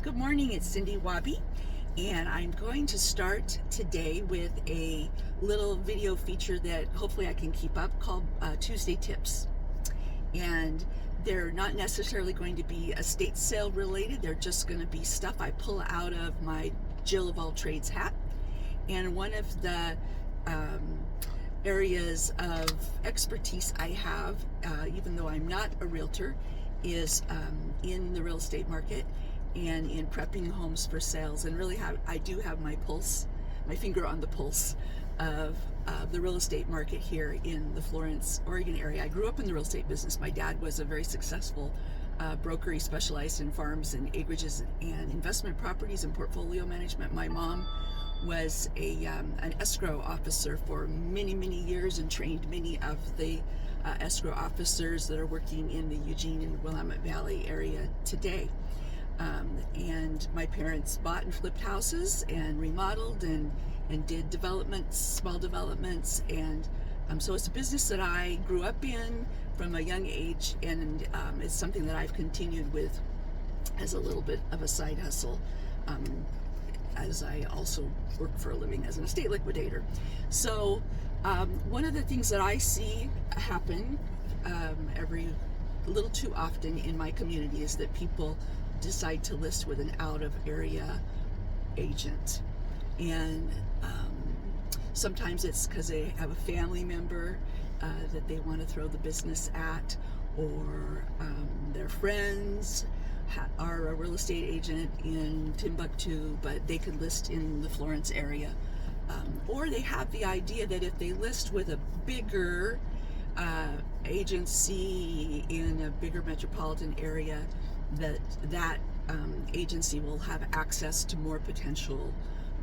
Good morning, it's Cindy Wabi, and I'm going to start today with a little video feature that hopefully I can keep up called Tuesday Tips. And they're not necessarily going to be estate sale related, they're just going to be stuff I pull out of my Jill of all trades hat. And one of the areas of expertise I have, even though I'm not a realtor, is in the real estate market and in prepping homes for sales. And really I do have my finger on the pulse of the real estate market here in the Florence, Oregon area. I grew up in the real estate business. My dad was a very successful broker. He specialized in farms and acreages and investment properties and portfolio management. My mom was an escrow officer for many years and trained many of the escrow officers that are working in the Eugene and Willamette Valley area today. And my parents bought and flipped houses and remodeled and did developments, small developments, and so it's a business that I grew up in from a young age, and it's something that I've continued with as a little bit of a side hustle, as I also work for a living as an estate liquidator. So one of the things that I see happen every little too often in my community is that people decide to list with an out-of-area agent, and sometimes it's because they have a family member that they want to throw the business at, or their friends are a real estate agent in Timbuktu, but they could list in the Florence area, or they have the idea that if they list with a bigger agency in a bigger metropolitan area, that agency will have access to more potential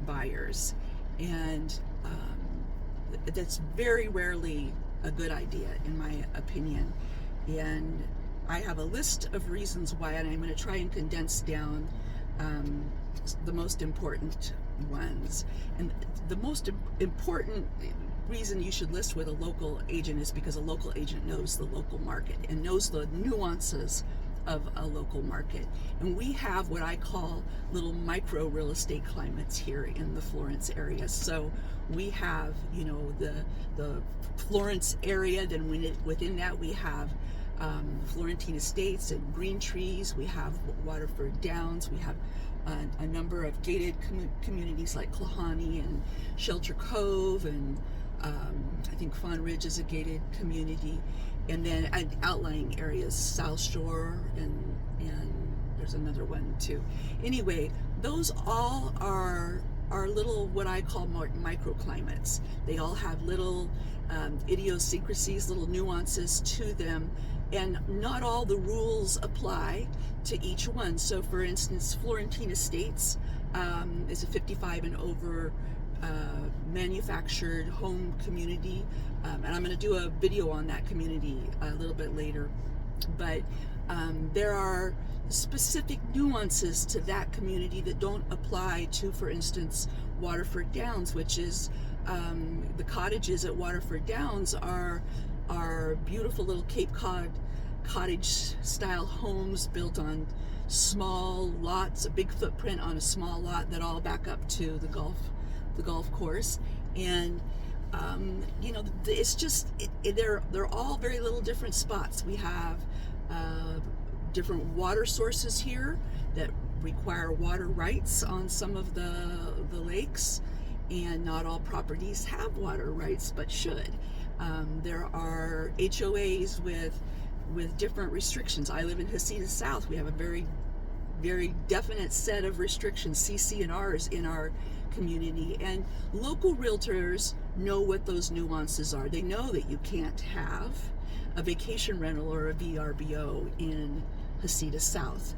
buyers, and that's very rarely a good idea in my opinion. And I have a list of reasons why, and I'm going to try and condense down the most important ones. And the most important reason you should list with a local agent is because a local agent knows the local market and knows the nuances of a local market. And we have what I call little micro real estate climates here in the Florence area. So we have, the Florence area, then within that we have Florentine Estates and Green Trees, we have Waterford Downs, we have a number of gated communities like Klahani and Shelter Cove, and I think Fawn Ridge is a gated community, and then outlying areas, South Shore, and there's another one too. Anyway, those all are little, what I call microclimates. They all have little idiosyncrasies, little nuances to them, and not all the rules apply to each one. So for instance, Florentine Estates is a 55 and over manufactured home community, and I'm going to do a video on that community a little bit later, but there are specific nuances to that community that don't apply to, for instance, Waterford Downs, which is the cottages at Waterford Downs are beautiful little Cape Cod cottage style homes built on small lots, a big footprint on a small lot that all back up to the golf course. And it's just they're all very little different spots. We have different water sources here that require water rights on some of the lakes, and not all properties have water rights but should. There are HOAs with different restrictions. I live in Heceta South. We have a very definite set of restrictions, CC and Rs, in our community, and local realtors know what those nuances are. They know that you can't have a vacation rental or a VRBO in Heceta South.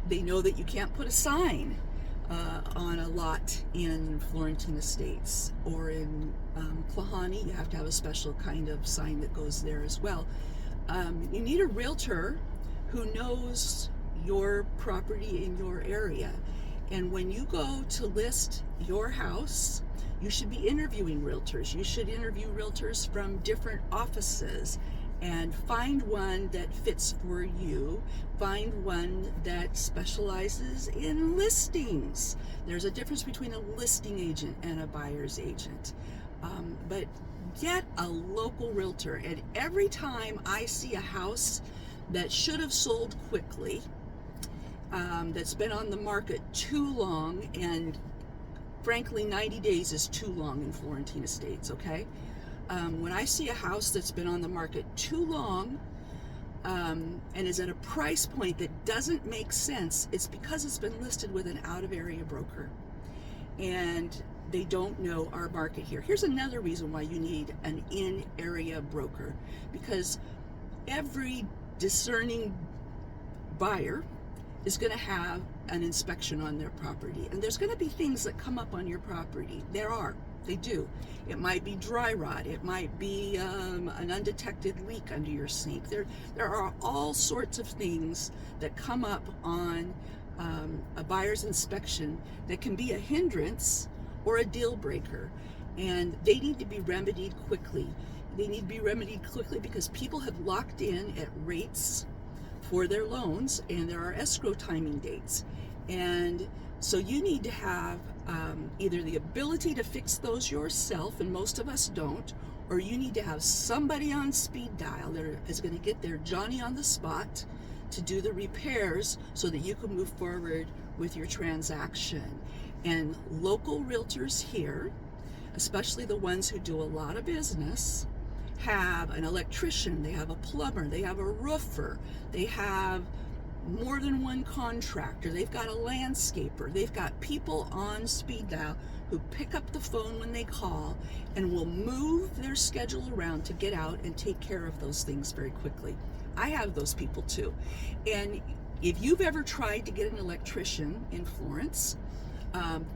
They know that you can't put a sign on a lot in Florentine Estates, or in Klahani. You have to have a special kind of sign that goes there as well. You need a realtor who knows your property in your area, and when you go to list your house, you should be interviewing realtors. You should interview realtors from different offices and find one that fits for you. Find one that specializes in listings. There's a difference between a listing agent and a buyer's agent. But get a local realtor. And every time I see a house that should have sold quickly, that's been on the market too long, and frankly 90 days is too long in Florentine estates, okay? When I see a house that's been on the market too long and is at a price point that doesn't make sense, it's because it's been listed with an out-of-area broker and they don't know our market here. Here's another reason why you need an in-area broker, because every discerning buyer is going to have an inspection on their property, and there's going to be things that come up on your property. They do. It might be dry rot. It might be an undetected leak under your sink. There are all sorts of things that come up on a buyer's inspection that can be a hindrance or a deal breaker, and they need to be remedied quickly. They need to be remedied quickly because people have locked in at rates for their loans, and there are escrow timing dates. And so you need to have either the ability to fix those yourself, and most of us don't, or you need to have somebody on speed dial that is going to get there Johnny on the spot to do the repairs so that you can move forward with your transaction. And local realtors here, especially the ones who do a lot of business, have an electrician, they have a plumber, they have a roofer, they have more than one contractor, they've got a landscaper, they've got people on speed dial who pick up the phone when they call and will move their schedule around to get out and take care of those things very quickly. I have those people too. And if you've ever tried to get an electrician in Florence,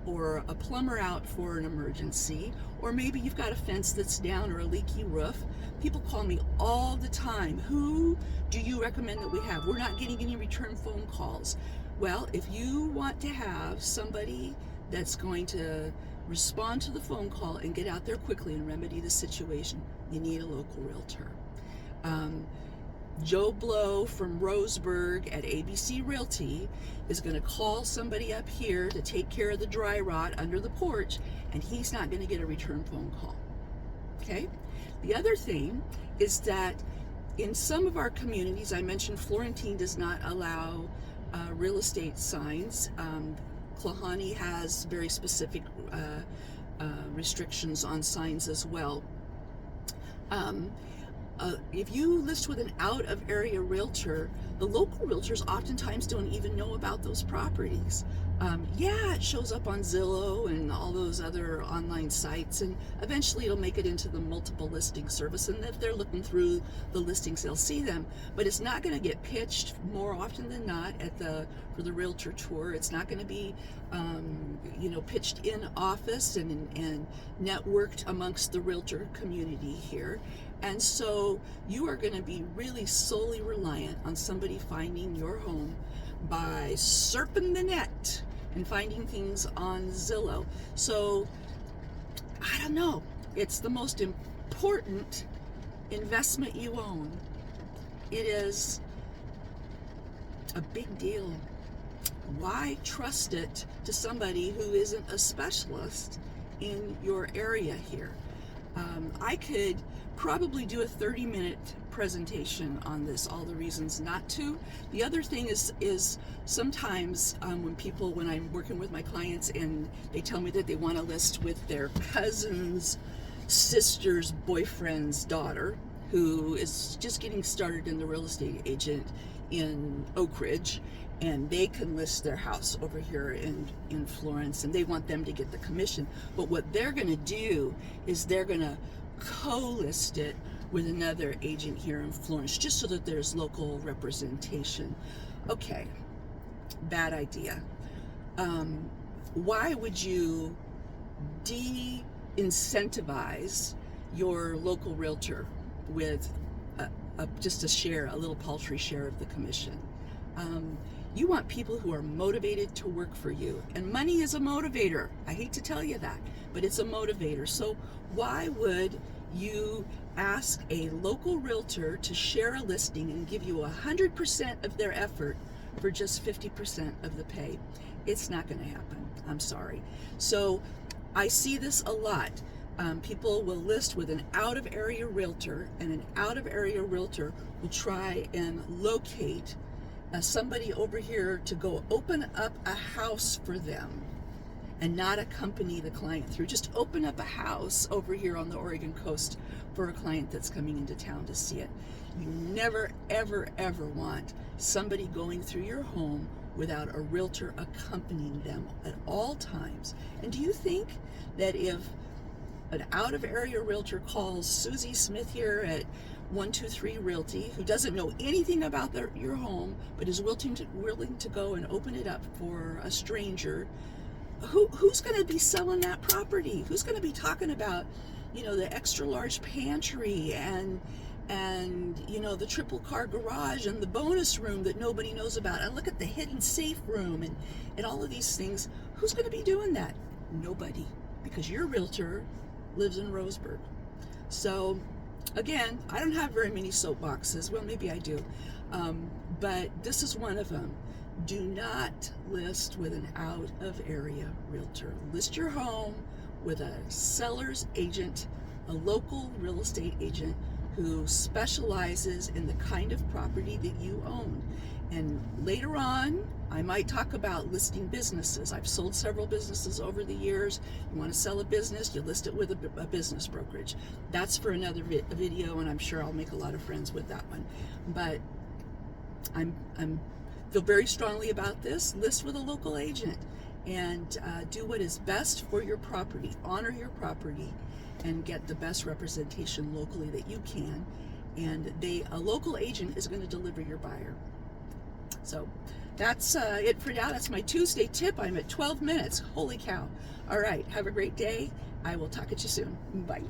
or a plumber out for an emergency, or maybe you've got a fence that's down or a leaky roof, people call me all the time. Who do you recommend that we have? We're not getting any return phone calls. Well, if you want to have somebody that's going to respond to the phone call and get out there quickly and remedy the situation, you need a local realtor. Joe Blow from Roseburg at ABC Realty is going to call somebody up here to take care of the dry rot under the porch, and he's not going to get a return phone call. Okay? The other thing is that in some of our communities, I mentioned Florentine does not allow real estate signs. Klahani has very specific restrictions on signs as well. If you list with an out-of-area realtor, the local realtors oftentimes don't even know about those properties. Yeah, it shows up on Zillow and all those other online sites, and eventually it'll make it into the multiple listing service, and if they're looking through the listings, they'll see them. But it's not going to get pitched more often than not for the realtor tour. It's not going to be pitched in office and networked amongst the realtor community here. And so you are going to be really solely reliant on somebody finding your home by surfing the net and finding things on Zillow. So, I don't know. It's the most important investment you own. It is a big deal. Why trust it to somebody who isn't a specialist in your area here? I could probably do a 30-minute presentation on this, all the reasons not to. The other thing is sometimes when I'm working with my clients and they tell me that they want to list with their cousin's sister's boyfriend's daughter, who is just getting started in the real estate agent in Oak Ridge, and they can list their house over here in Florence, and they want them to get the commission. But what they're going to do is they're going to co-list it with another agent here in Florence, just so that there's local representation. Okay, bad idea. Why would you de-incentivize your local realtor with just a little paltry share of the commission? You want people who are motivated to work for you, and money is a motivator. I hate to tell you that, but it's a motivator. So why would You ask a local realtor to share a listing and give you 100% of their effort for just 50% of the pay. It's not going to happen. I'm sorry. So I see this a lot. People will list with an out-of-area realtor, and an out-of-area realtor will try and locate somebody over here to go open up a house for them and not accompany the client through. Just open up a house over here on the Oregon coast for a client that's coming into town to see it. You never, ever, ever want somebody going through your home without a realtor accompanying them at all times. And do you think that if an out-of-area realtor calls Susie Smith here at 123 Realty, who doesn't know anything about your home, but is willing to go and open it up for a stranger, who's going to be selling that property? Who's going to be talking about, the extra large pantry and the triple car garage and the bonus room that nobody knows about, and look at the hidden safe room and all of these things? Who's going to be doing that? Nobody, because your realtor lives in Roseburg. So again, I don't have very many soapboxes. Well, maybe I do, but this is one of them. Do not list with an out-of-area realtor. List your home with a seller's agent, a local real estate agent who specializes in the kind of property that you own. And later on, I might talk about listing businesses. I've sold several businesses over the years. You want to sell a business, you list it with a business brokerage. That's for another video, and I'm sure I'll make a lot of friends with that one. But I'm feel very strongly about this. List with a local agent and do what is best for your property. Honor your property and get the best representation locally that you can. And a local agent is going to deliver your buyer. So that's it for now. That's my Tuesday tip. I'm at 12 minutes. Holy cow. All right. Have a great day. I will talk at you soon. Bye.